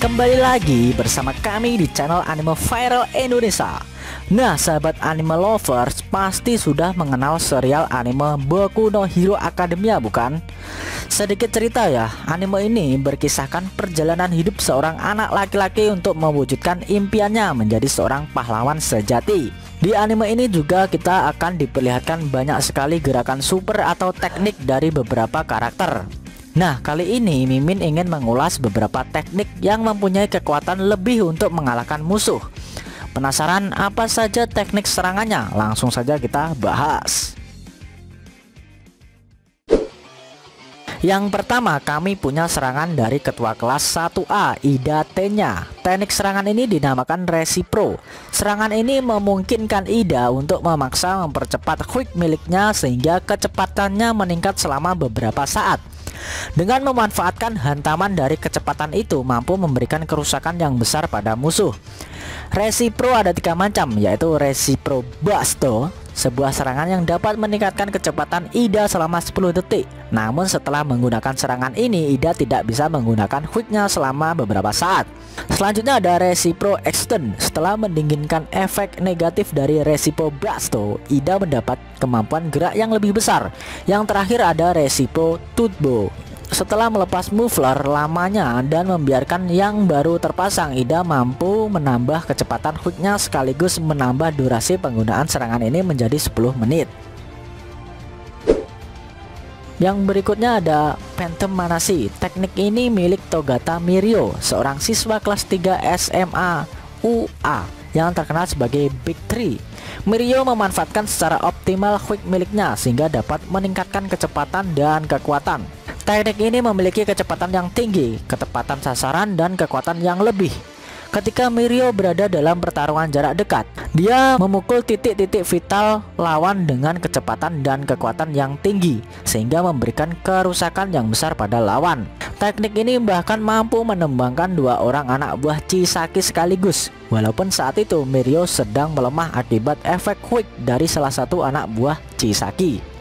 Kembali lagi bersama kami di channel Anime Viral Indonesia. Nah, sahabat anime lovers pasti sudah mengenal serial anime Boku no Hero Academia, bukan? Sedikit cerita ya, anime ini berkisahkan perjalanan hidup seorang anak laki-laki untuk mewujudkan impiannya menjadi seorang pahlawan sejati. Di anime ini juga kita akan diperlihatkan banyak sekali gerakan super atau teknik dari beberapa karakter. Nah, kali ini Mimin ingin mengulas beberapa teknik yang mempunyai kekuatan lebih untuk mengalahkan musuh. Penasaran apa saja teknik serangannya? Langsung saja kita bahas. Yang pertama, kami punya serangan dari ketua kelas 1A, Ida Tenya. Teknik serangan ini dinamakan Resipro. Serangan ini memungkinkan Ida untuk memaksa mempercepat quick miliknya sehingga kecepatannya meningkat selama beberapa saat. Dengan memanfaatkan hantaman dari kecepatan itu mampu memberikan kerusakan yang besar pada musuh. Resipro ada 3 macam, yaitu Resipro Basto, sebuah serangan yang dapat meningkatkan kecepatan Ida selama 10 detik. Namun setelah menggunakan serangan ini, Ida tidak bisa menggunakan quicknya selama beberapa saat. Selanjutnya ada Resipro Extend. Setelah mendinginkan efek negatif dari Resipro Basto, Ida mendapat kemampuan gerak yang lebih besar. Yang terakhir ada Resipro Turbo. Setelah melepas muffler lamanya dan membiarkan yang baru terpasang, Ida mampu menambah kecepatan quicknya sekaligus menambah durasi penggunaan serangan ini menjadi 10 menit. Yang berikutnya ada Phantom Manasi. Teknik ini milik Togata Mirio, seorang siswa kelas 3 SMA UA yang terkenal sebagai Big Three. Mirio memanfaatkan secara optimal quick miliknya sehingga dapat meningkatkan kecepatan dan kekuatan. Teknik ini memiliki kecepatan yang tinggi, ketepatan sasaran, dan kekuatan yang lebih. Ketika Mirio berada dalam pertarungan jarak dekat, dia memukul titik-titik vital lawan dengan kecepatan dan kekuatan yang tinggi, sehingga memberikan kerusakan yang besar pada lawan. Teknik ini bahkan mampu menembangkan 2 orang anak buah Chisaki sekaligus. Walaupun saat itu Mirio sedang melemah akibat efek quick dari salah satu anak buah Chisaki.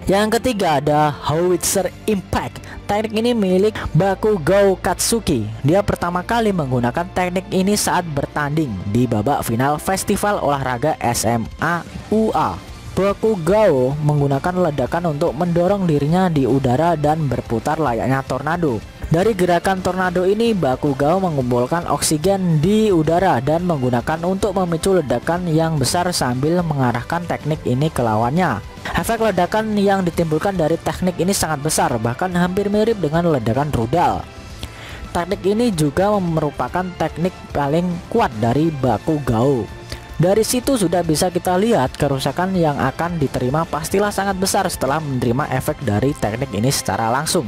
Yang ketiga ada Howitzer Impact. Teknik ini milik Bakugou Katsuki. Dia pertama kali menggunakan teknik ini saat bertanding di babak final Festival Olahraga SMA UA. Bakugou menggunakan ledakan untuk mendorong dirinya di udara dan berputar layaknya tornado. Dari gerakan tornado ini, Bakugou mengumpulkan oksigen di udara dan menggunakan untuk memicu ledakan yang besar sambil mengarahkan teknik ini ke lawannya. Efek ledakan yang ditimbulkan dari teknik ini sangat besar, bahkan hampir mirip dengan ledakan rudal. Teknik ini juga merupakan teknik paling kuat dari Bakugou. Dari situ sudah bisa kita lihat kerusakan yang akan diterima pastilah sangat besar setelah menerima efek dari teknik ini secara langsung.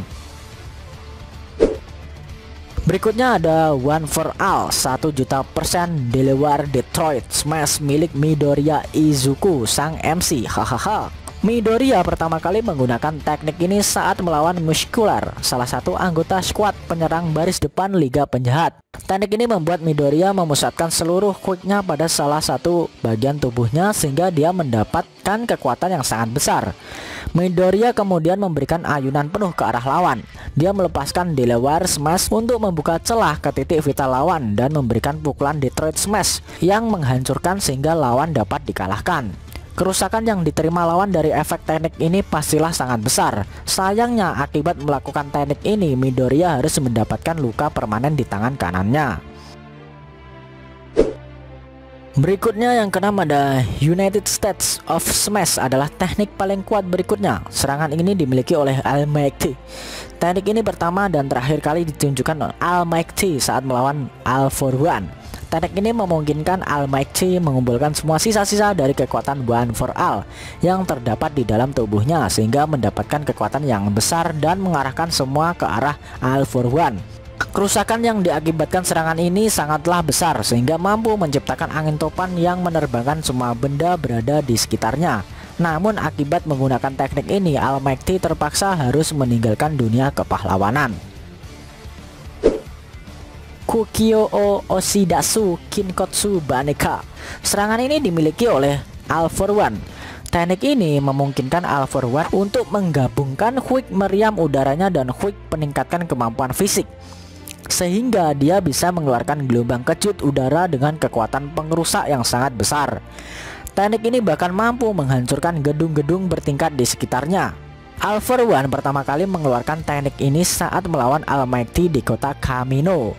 Berikutnya ada One for All 1.000.000% Delaware Detroit Smash milik Midoriya Izuku sang MC. Hahaha. Midoriya pertama kali menggunakan teknik ini saat melawan Muscular, salah satu anggota skuad penyerang baris depan Liga Penjahat. Teknik ini membuat Midoriya memusatkan seluruh quicknya pada salah satu bagian tubuhnya sehingga dia mendapatkan kekuatan yang sangat besar. Midoriya kemudian memberikan ayunan penuh ke arah lawan. Dia melepaskan Delaware Smash untuk membuka celah ke titik vital lawan dan memberikan pukulan Detroit Smash yang menghancurkan sehingga lawan dapat dikalahkan. Kerusakan yang diterima lawan dari efek teknik ini pastilah sangat besar. Sayangnya akibat melakukan teknik ini, Midoriya harus mendapatkan luka permanen di tangan kanannya. Berikutnya yang keenam ada United States of Smash adalah teknik paling kuat berikutnya. Serangan ini dimiliki oleh Almighty. Teknik ini pertama dan terakhir kali ditunjukkan Almighty saat melawan All for One. Teknik ini memungkinkan Almighty mengumpulkan semua sisa-sisa dari kekuatan One for All yang terdapat di dalam tubuhnya sehingga mendapatkan kekuatan yang besar dan mengarahkan semua ke arah All for One. Kerusakan yang diakibatkan serangan ini sangatlah besar sehingga mampu menciptakan angin topan yang menerbangkan semua benda berada di sekitarnya. Namun akibat menggunakan teknik ini, Almighty terpaksa harus meninggalkan dunia kepahlawanan. Kukyo o Oshidasu Kinkotsu Baneka. Serangan ini dimiliki oleh All for One. Teknik ini memungkinkan All For One untuk menggabungkan quick meriam udaranya dan quick peningkatkan kemampuan fisik, sehingga dia bisa mengeluarkan gelombang kejut udara dengan kekuatan pengrusak yang sangat besar. Teknik ini bahkan mampu menghancurkan gedung-gedung bertingkat di sekitarnya. All For One pertama kali mengeluarkan teknik ini saat melawan Almighty di kota Kamino.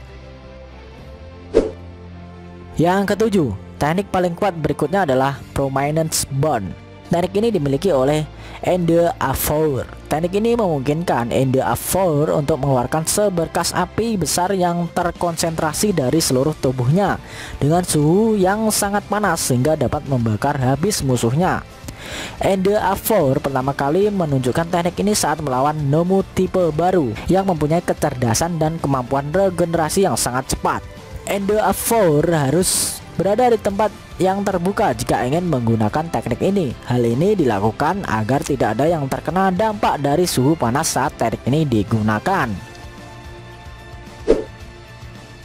Yang ketujuh, teknik paling kuat berikutnya adalah Prominence Bond. Teknik ini dimiliki oleh Endeavor. Teknik ini memungkinkan Endeavor untuk mengeluarkan seberkas api besar yang terkonsentrasi dari seluruh tubuhnya dengan suhu yang sangat panas sehingga dapat membakar habis musuhnya. Endeavor pertama kali menunjukkan teknik ini saat melawan Nomu tipe baru yang mempunyai kecerdasan dan kemampuan regenerasi yang sangat cepat. Endeavor harus berada di tempat yang terbuka jika ingin menggunakan teknik ini. Hal ini dilakukan agar tidak ada yang terkena dampak dari suhu panas saat teknik ini digunakan.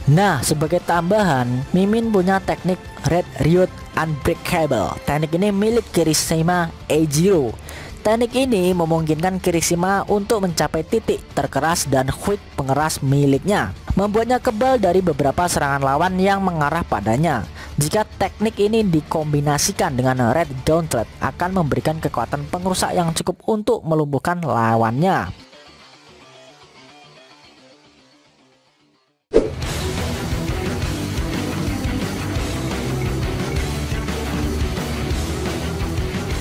Nah, sebagai tambahan, Mimin punya teknik Red Riot Unbreakable. Teknik ini milik Kirishima Eijiro. Teknik ini memungkinkan Kirishima untuk mencapai titik terkeras dan quick pengeras miliknya, membuatnya kebal dari beberapa serangan lawan yang mengarah padanya. Jika teknik ini dikombinasikan dengan Red Gauntlet, akan memberikan kekuatan pengrusak yang cukup untuk melumpuhkan lawannya.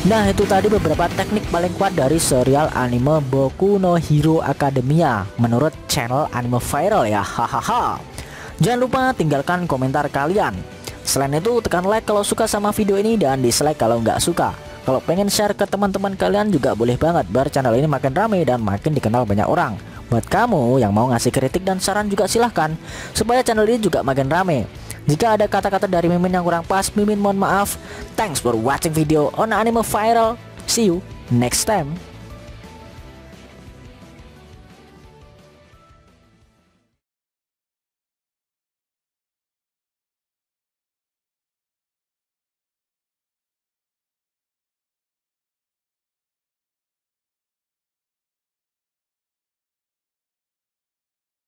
Nah, itu tadi beberapa teknik paling kuat dari serial anime Boku no Hero Academia menurut channel Anime Viral ya, hahaha. Jangan lupa tinggalkan komentar kalian. Selain itu, tekan like kalau suka sama video ini dan dislike kalau nggak suka. Kalau pengen share ke teman-teman kalian juga boleh banget, biar channel ini makin rame dan makin dikenal banyak orang. Buat kamu yang mau ngasih kritik dan saran juga silahkan, supaya channel ini juga makin rame. Jika ada kata-kata dari Mimin yang kurang pas, Mimin mohon maaf. Thanks for watching video on Anime Viral. See you next time.